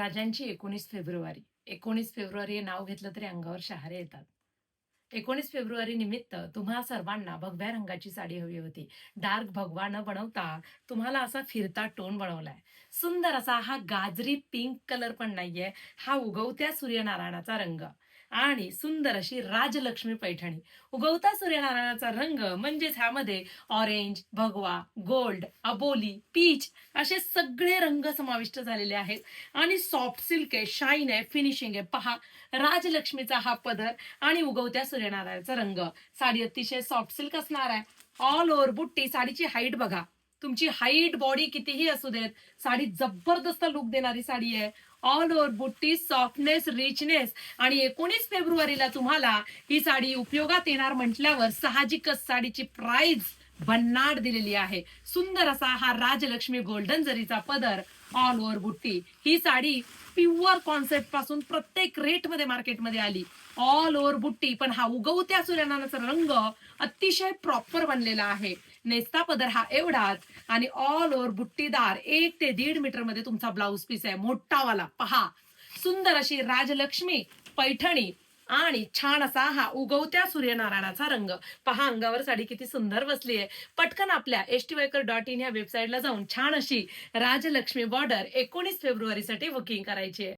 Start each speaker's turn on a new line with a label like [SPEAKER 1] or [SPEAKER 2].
[SPEAKER 1] राजांची 19 February. 19 February हे नाव घेतलं तरी अंगावर शहारे येतात. 19 फेब्रुवारी निमित्त तुम्हा सर्वांना भगव्या रंगाची साडी हवी होती. डार्क भगवा न बनवता तुम्हाला असा फिरता टोन बनवलाय. सुंदर असा हा गाजरी पिंक कलर पण नाहीये, हा उगवत्या सूर्यनारायणाचा रंग आणि सुंदर अशी राजलक्ष्मी पैठणी. उगवता सूर्यनारायणाचा रंग म्हणजेच ह्यामध्ये ऑरेंज, भगवा, गोल्ड, अबोली, पीच असे सगळे रंग समाविष्ट झालेले आहेत आणि सॉफ्ट सिल्क आहे, शाईन आहे, फिनिशिंग आहे. पहा, राजलक्ष्मीचा हा पदर आणि उगवत्या सूर्यनारायणाचा रंग. साडी अतिशय सॉफ्ट सिल्क असणार आहे. ऑल ओव्हर बुट्टी. साडीची हाईट बघा. तुमची हाईट बॉडी कितीही असू देत, साडी जबरदस्त लुक देणारी साडी आहे. ऑल ओव्हर बुट्टी, सॉफ्टनेस, रिचनेस आणि 19 फेब्रुवारीला तुम्हाला ही साडी उपयोगात येणार म्हटल्यावर साहजिकच साडीची प्राइस भन्नाट दिलेली आहे. सुंदर असा हा राजलक्ष्मी गोल्डन जरीचा पदर, ऑल ओव्हर बुट्टी. ही साडी प्युअर कॉन्सेप्ट पासून प्रत्येक रेट मध्ये मार्केटमध्ये आली. ऑल ओव्हर बुट्टी, पण हा उगवत्या सूर्यनारायणाचा रंग अतिशय प्रॉपर बनलेला आहे. नेसता पदर हा एवढाच आणि ऑल ओव्हर बुट्टीदार 1 ते 1.5 मीटर मध्ये तुमचा ब्लाउज पीस आहे, मोठावाला. पहा, सुंदर अशी राजलक्ष्मी पैठणी आणि छान असा हा उगवत्या सूर्यनारायणाचा रंग. पहा, अंगावर साडी किती सुंदर बसली आहे. पटकन आपल्या stwaker.in या वेबसाईटला जाऊन छान अशी राजलक्ष्मी बॉर्डर 19 फेब्रुवारीसाठी बुकिंग करायची आहे.